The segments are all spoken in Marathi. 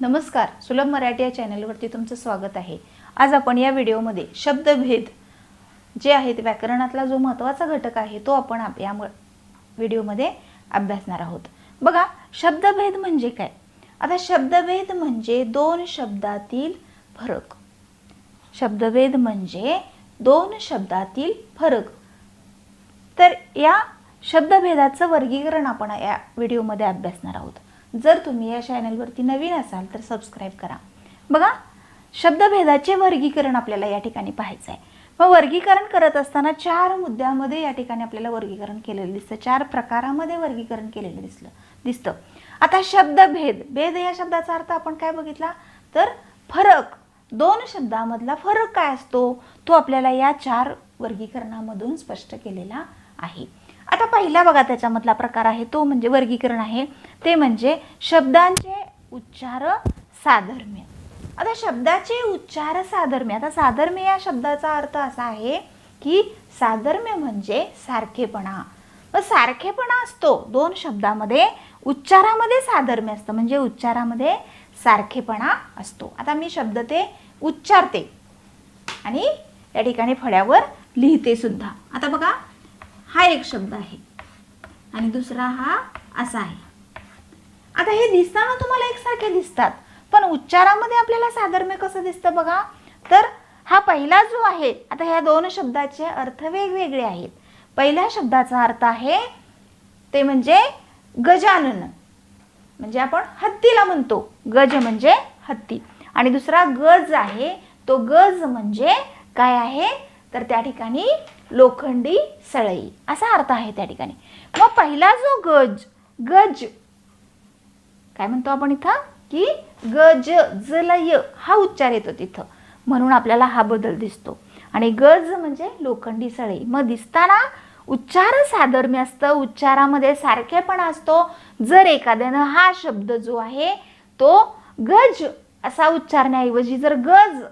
नमस्कार, सुलभ मराठी या चॅनलवरती तुमचं स्वागत आहे। आज आपण या व्हिडिओमध्ये शब्दभेद जे आहेत व्याकरणातला जो महत्त्वाचा घटक आहे तो आपण या व्हिडिओमध्ये अभ्यासणार आहोत। बघा, शब्दभेद म्हणजे काय? आता शब्दभेद म्हणजे दोन शब्दातील फरक। शब्दभेद म्हणजे दोन शब्दातील फरक। तर या शब्दभेदाचं वर्गीकरण आपण या व्हिडिओमध्ये अभ्यासणार आहोत। जर तुम्ही या चॅनलवरती नवीन असाल तर सबस्क्राइब करा। बघा, शब्दभेदाचे वर्गीकरण आपल्याला या ठिकाणी पाहायचं आहे। मग वर्गीकरण करत असताना चार मुद्द्यांमध्ये या ठिकाणी आपल्याला वर्गीकरण केलेलं दिसतं, चार प्रकारामध्ये वर्गीकरण केलेलं दिसतं। आता शब्दभेद, भेद या शब्दाचा अर्थ आपण काय बघितला तर फरक, दोन शब्दांमधला फरक काय असतो तो आपल्याला या चार वर्गीकरणामधून स्पष्ट केलेला आहे। आता पहिला बघा त्याच्यामधला प्रकार आहे तो म्हणजे वर्गीकरण आहे ते म्हणजे शब्दांचे उच्चार साधर्म्य। आता शब्दाचे उच्चार साधर्म्य, आता साधर्म्य या शब्दाचा अर्थ असा आहे की साधर्म्य म्हणजे सारखेपणा। व सारखेपणा असतो दोन शब्दांमध्ये, उच्चारामध्ये साधर्म्य असतं म्हणजे उच्चारामध्ये सारखेपणा असतो। आता मी शब्द ते उच्चारते आणि या ठिकाणी फळ्यावर लिहिते सुद्धा। आता बघा, हा एक शब्द आहे आणि दुसरा हा असा आहे। आता हे दिसताना तुम्हाला एकसारखे दिसतात पण उच्चारामध्ये आपल्याला साधर्म्य कसं दिसतं बघा, तर हा पहिला जो आहे, आता ह्या दोन शब्दाचे अर्थ वेगवेगळे आहेत। पहिल्या शब्दाचा अर्थ आहे ते म्हणजे गजानन, म्हणजे आपण हत्तीला म्हणतो, गज म्हणजे हत्ती, आणि दुसरा गज आहे तो गज म्हणजे काय आहे तर त्या ठिकाणी लोखंडी सळई असा अर्थ आहे त्या ठिकाणी। मग पहिला जो गज काय म्हणतो आपण इथं की गज, जलय हा उच्चार येतो तिथं, म्हणून आपल्याला हा बदल दिसतो। आणि गज म्हणजे लोखंडी सळई, मग दिसताना उच्चार साधर्म्य असतं, उच्चारामध्ये सारखेपणा असतो। जर एखाद्यानं हा शब्द जो आहे तो गज असा उच्चारण्याऐवजी जर गज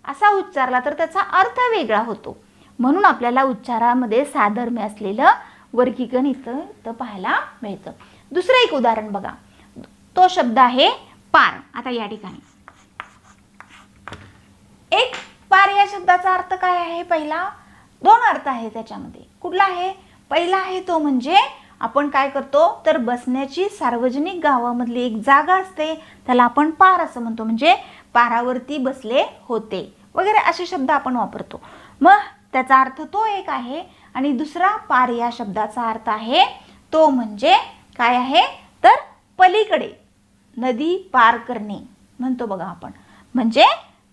असा उच्चारला तर त्याचा अर्थ वेगळा होतो, म्हणून आपल्याला उच्चारामध्ये साधर्म्य असलेलं वर्गीकरण इथं पाहायला मिळतं। दुसरं एक उदाहरण बघा, तो शब्द आहे पार। आता या ठिकाणी एक पार या शब्दाचा अर्थ काय आहे? पहिला दोन अर्थ आहे त्याच्यामध्ये, कुठला आहे? पहिला आहे तो म्हणजे आपण काय करतो तर बसण्याची सार्वजनिक गावामधली एक जागा असते त्याला आपण पार असं म्हणतो, म्हणजे पारावरती बसले होते वगैरे असे शब्द आपण वापरतो। मग त्याचा अर्थ तो एक आहे। आणि दुसरा पार या शब्दाचा अर्थ आहे तो म्हणजे काय आहे तर पलीकडे, नदी पार करणे म्हणतो बघा आपण, म्हणजे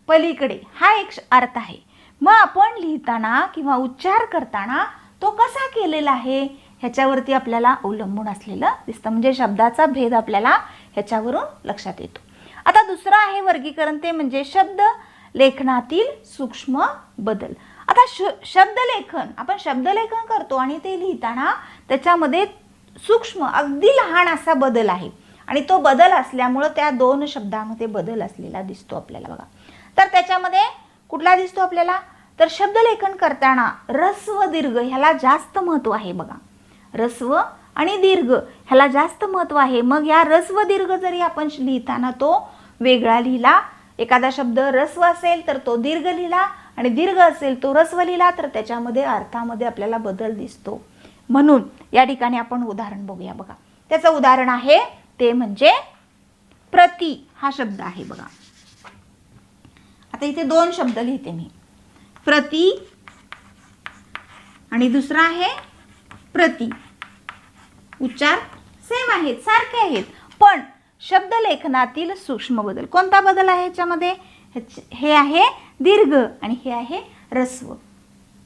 पलीकडे हा एक अर्थ आहे। मग आपण लिहिताना किंवा उच्चार करताना तो कसा केलेला आहे ह्याच्यावरती आपल्याला अवलंबून असलेलं दिसतं, म्हणजे शब्दाचा भेद आपल्याला ह्याच्यावरून लक्षात येतो। आता दुसरं आहे वर्गीकरण ते म्हणजे शब्द लेखनातील सूक्ष्म बदल। आता शब्दलेखन, आपण शब्दलेखन करतो आणि ते लिहिताना त्याच्यामध्ये सूक्ष्म अगदी लहान असा बदल आहे आणि तो बदल असल्यामुळे त्या दोन शब्दांमध्ये बदल असलेला दिसतो आपल्याला बघा। तर त्याच्यामध्ये कुठला दिसतो आपल्याला तर शब्दलेखन करताना ऱ्हस्व दीर्घ ह्याला जास्त महत्त्व आहे बघा, ऱ्हस्व आणि दीर्घ ह्याला जास्त महत्त्व आहे। मग या ऱ्हस्व दीर्घ जरी आपण लिहिताना तो वेगळा लिहिला, एखादा शब्द ऱ्हस्व असेल तर तो दीर्घ लिहिला आणि दीर्घ असेल तो ऱ्हस्व लिहिला तर त्याच्यामध्ये अर्थामध्ये आपल्याला बदल दिसतो। म्हणून या ठिकाणी आपण उदाहरण बघूया बघा, त्याचं उदाहरण आहे ते म्हणजे प्रति हा शब्द आहे बघा। आता इथे दोन शब्द लिहिते मी, प्रति आणि दुसरा आहे प्रति। उच्चार सेम आहेत, सारखे आहेत, पण शब्दलेखनातील सूक्ष्म बदल, कोणता बदल आहे ह्याच्यामध्ये? हे आहे दीर्घ आणि हे आहे ऱ्हस्व,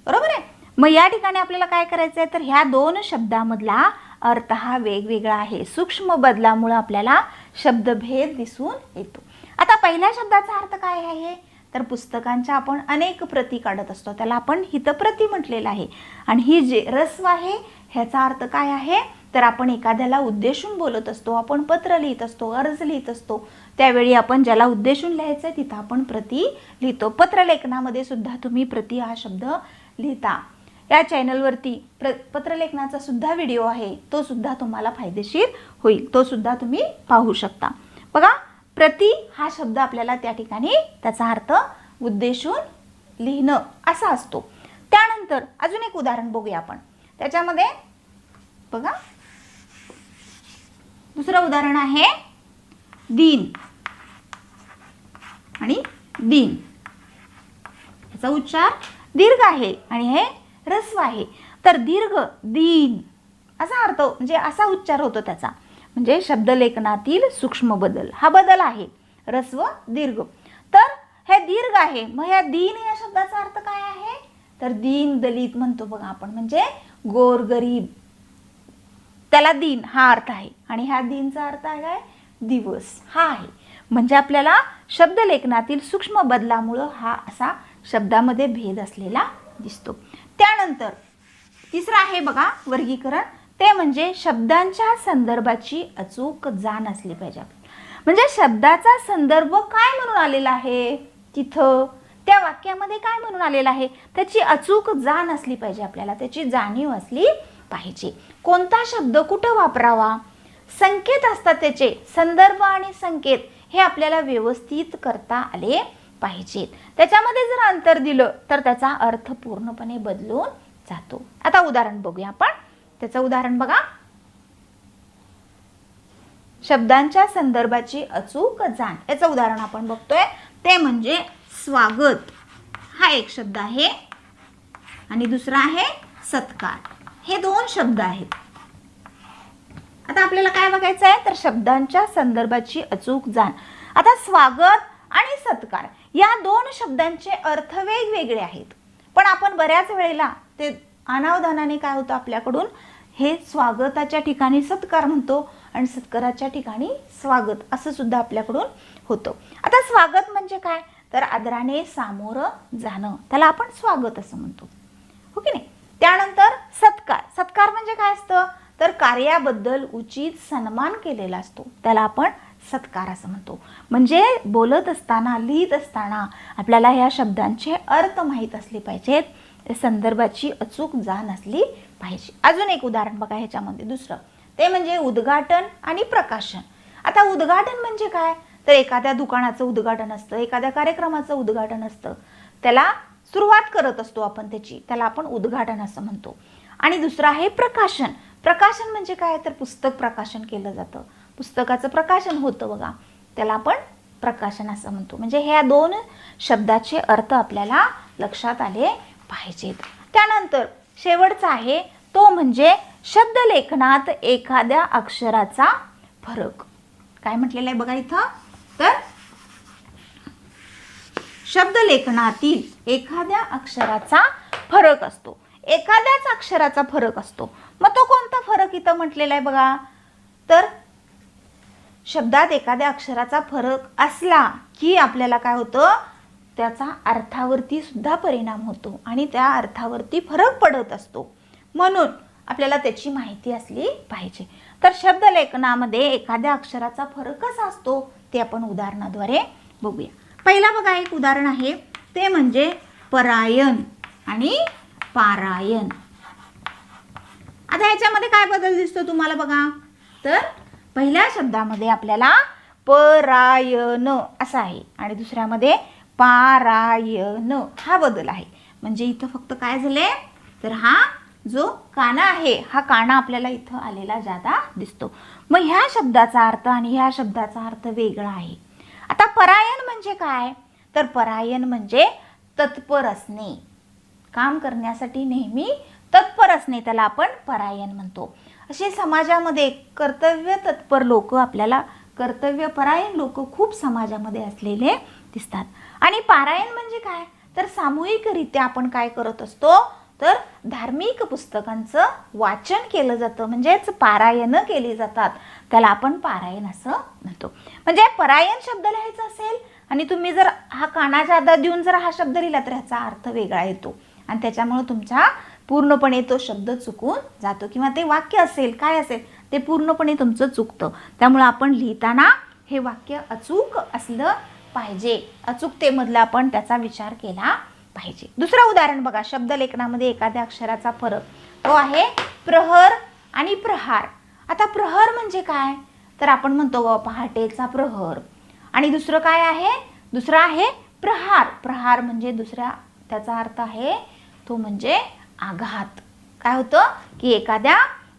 बरोबर आहे। मग या ठिकाणी आपल्याला काय करायचं आहे तर ह्या दोन शब्दामधला अर्थ हा वेगवेगळा आहे, सूक्ष्म बदलामुळे आपल्याला शब्दभेद दिसून येतो। आता पहिल्या शब्दाचा अर्थ काय आहे तर पुस्तकांच्या आपण अनेक प्रती काढत असतो त्याला आपण हितप्रती म्हटलेलं आहे। आणि ही जे ऱ्हस्व आहे ह्याचा अर्थ काय आहे तर आपण एखाद्याला उद्देशून बोलत असतो, आपण पत्र लिहित असतो, अर्ज लिहित असतो, त्यावेळी आपण ज्याला उद्देशून लिहायचं आहे तिथं आपण प्रती लिहितो। पत्रलेखनामध्ये सुद्धा तुम्ही प्रती हा शब्द लिहिता। या चॅनलवरती पत्रलेखनाचा सुद्धा व्हिडिओ आहे, तो सुद्धा तुम्हाला फायदेशीर होईल, तो सुद्धा तुम्ही पाहू शकता। बघा, प्रति हा शब्द आपल्याला त्या ठिकाणी त्याचा अर्थ उद्देशून लिहिणं असा असतो. त्यानंतर अजून एक उदाहरण बघूया आपण. त्याच्यामध्ये बघा, दुसरं उदाहरण आहे दिन आणि दिन. याचा उच्चार दीर्घ आहे आणि हे ऱ्हस्व आहे. तर दीर्घ दिन असा अर्थ म्हणजे असा उच्चार होतो त्याचा. म्हणजे शब्दलेखनातील सूक्ष्म बदल, हा बदल आहे ऱ्हस्व दीर्घ. तर हे दीर्घ आहे. मग ह्या दिन या शब्दाचा अर्थ काय आहे? तर दीन दलित म्हणतो बघा आपण, म्हणजे गोरगरीब, त्याला दिन हा अर्थ आहे. आणि ह्या दिनचा अर्थ आहे दिवस हा आहे. म्हणजे आपल्याला शब्दलेखनातील सूक्ष्म बदलामुळे हा असा शब्दामध्ये भेद असलेला दिसतो. त्यानंतर तिसरं आहे बघा वर्गीकरण, ते म्हणजे शब्दांच्या संदर्भाची अचूक जाण असली पाहिजे. म्हणजे शब्दाचा संदर्भ काय म्हणून आलेला आहे, तिथं त्या वाक्यामध्ये काय म्हणून आलेला आहे, त्याची अचूक जाण असली पाहिजे आपल्याला, त्याची जाणीव असली पाहिजे. कोणता शब्द कुठं वापरावा, संकेत असतात त्याचे, संदर्भ आणि संकेत हे आपल्याला व्यवस्थित करता आले पाहिजेत. त्याच्यामध्ये जर अंतर दिलं तर त्याचा अर्थ पूर्णपणे बदलून जातो. आता उदाहरण बघूया आपण. त्याचं उदाहरण बघा, शब्दांच्या संदर्भाची अचूक जाण. याचं उदाहरण आपण बघतोय, ते म्हणजे स्वागत हा एक शब्द आहे आणि दुसरा आहे सत्कार. हे दोन शब्द आहेत. आता आपल्याला काय बघायचं आहे, तर शब्दांच्या संदर्भाची अचूक जाण. आता स्वागत आणि सत्कार या दोन शब्दांचे अर्थ वेगवेगळे आहेत, पण आपण बऱ्याच वेळेला ते अनावधानाने काय होतं आपल्याकडून, हे स्वागताच्या ठिकाणी सत्कार म्हणतो आणि सत्काराच्या ठिकाणी स्वागत असं सुद्धा आपल्याकडून होतं. आता स्वागत म्हणजे काय, तर आदराने सामोरं जाणं, त्याला आपण स्वागत असं म्हणतो, हो की नाही. त्यानंतर सत्कार. सत्कार म्हणजे काय असतं, तर कार्याबद्दल उचित सन्मान केलेला असतो, त्याला आपण सत्कार असं म्हणतो. म्हणजे बोलत असताना, लिहित असताना आपल्याला ह्या शब्दांचे अर्थ माहीत असले पाहिजेत, संदर्भाची अचूक जाण असली पाहिजे. अजून एक उदाहरण बघा ह्याच्यामध्ये दुसरं, ते म्हणजे उद्घाटन आणि प्रकाशन. आता उद्घाटन म्हणजे काय, तर एखाद्या दुकानाचं उद्घाटन असतं, एखाद्या कार्यक्रमाचं उद्घाटन असतं, त्याला सुरुवात करत असतो आपण त्याची, त्याला आपण उद्घाटन असं म्हणतो. आणि दुसरं आहे प्रकाशन. प्रकाशन म्हणजे काय, तर पुस्तक प्रकाशन केलं जातं, पुस्तकाचं प्रकाशन होतं बघा, त्याला आपण प्रकाशन असं म्हणतो. म्हणजे ह्या दोन शब्दाचे अर्थ आपल्याला लक्षात आले पाहिजेत. त्यानंतर शेवटचा आहे तो म्हणजे शब्दलेखनात एखाद्या अक्षराचा फरक. काय म्हटलेलं आहे बघा इथं, तर शब्दलेखनातील एखाद्या अक्षराचा फरक असतो, एखाद्याच अक्षराचा फरक असतो. मग तो कोणता फरक इथं म्हटलेला आहे बघा, तर शब्दात एखाद्या अक्षराचा फरक असला की आपल्याला काय होतं, त्याचा अर्थावरती सुद्धा परिणाम होतो आणि त्या अर्थावरती फरक पडत असतो. म्हणून आपल्याला त्याची माहिती असली पाहिजे. तर शब्दलेखनामध्ये एखाद्या अक्षराचा फरक कसा असतो ते आपण उदाहरणाद्वारे बघूया. पहिला बघा एक उदाहरण आहे, ते म्हणजे परायण आणि पारायण. आता ह्याच्यामध्ये काय बदल दिसतो तुम्हाला बघा, तर पहिल्या शब्दामध्ये आपल्याला परायण असं आहे आणि दुसऱ्यामध्ये पारायण हा बदल आहे. म्हणजे इथं फक्त काय झाले, तर हा जो काना आहे हा काना आपल्याला इथं आलेला जादा दिसतो. मग ह्या शब्दाचा अर्थ आणि ह्या शब्दाचा अर्थ वेगळा आहे. आता परायण म्हणजे काय, तर परायण म्हणजे तत्पर असणे, काम करण्यासाठी नेहमी तत्पर असणे, त्याला आपण परायण म्हणतो. असे समाजामध्ये कर्तव्य तत्पर लोक आपल्याला, कर्तव्यपरायण लोक खूप समाजामध्ये असलेले दिसतात. आणि पारायण म्हणजे काय, तर सामूहिकरित्या आपण काय करत असतो, तर धार्मिक पुस्तकांचं वाचन केलं जातं, म्हणजेच पारायण केली जातात, त्याला आपण पारायण असं म्हणतो. म्हणजे परायण शब्द लिहायचा असेल आणि तुम्ही जर हा कानाच्या आधार देऊन जर हा शब्द लिहिला तर ह्याचा अर्थ वेगळा येतो आणि त्याच्यामुळे तुमचा पूर्णपणे तो शब्द चुकून जातो किंवा ते वाक्य असेल काय असेल ते पूर्णपणे तुमचं चुकतं. त्यामुळे आपण लिहिताना हे वाक्य अचूक असलं पाहिजे, अचूकतेमधला आपण त्याचा विचार केला पाहिजे. दुसरं उदाहरण बघा, शब्दलेखनामध्ये एखाद्या अक्षराचा फरक, तो आहे प्रहर आणि प्रहार. आता प्रहर म्हणजे काय, तर आपण म्हणतो पहाटेचा प्रहर, आणि दुसरं काय आहे, दुसरं आहे प्रहार. प्रहार म्हणजे दुसरा त्याचा अर्थ आहे तो म्हणजे आघात. काय होतं की एखाद्या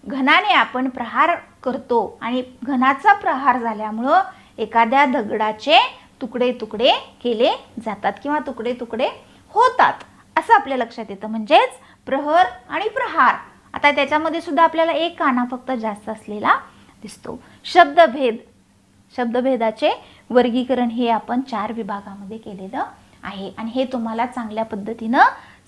घनाने आपण प्रहार करतो आणि घनाचा प्रहार झाल्यामुळं एखाद्या दगडाचे तुकडे तुकडे केले जातात किंवा तुकडे तुकडे होतात असं आपल्या लक्षात येतं. म्हणजेच प्रहर आणि प्रहार. आता त्याच्यामध्ये सुद्धा आपल्याला एक काना फक्त जास्त असलेला दिसतो. शब्दभेद. शब्दभेदाचे वर्गीकरण हे आपण 4 विभागामध्ये केलेलं आहे आणि हे तुम्हाला चांगल्या पद्धतीनं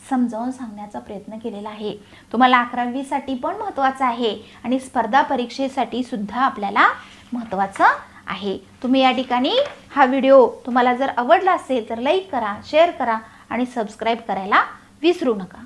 समजावून सांगण्याचा प्रयत्न केलेला आहे. तुम्हाला 11वी साठी पण महत्त्वाचं आहे आणि स्पर्धा परीक्षेसाठी सुद्धा आपल्याला महत्त्वाचं आहे. तुम्ही या ठिकाणी हा व्हिडिओ तुम्हाला जर आवडला असेल तर लाईक करा, शेअर करा आणि सबस्क्राईब करायला विसरू नका.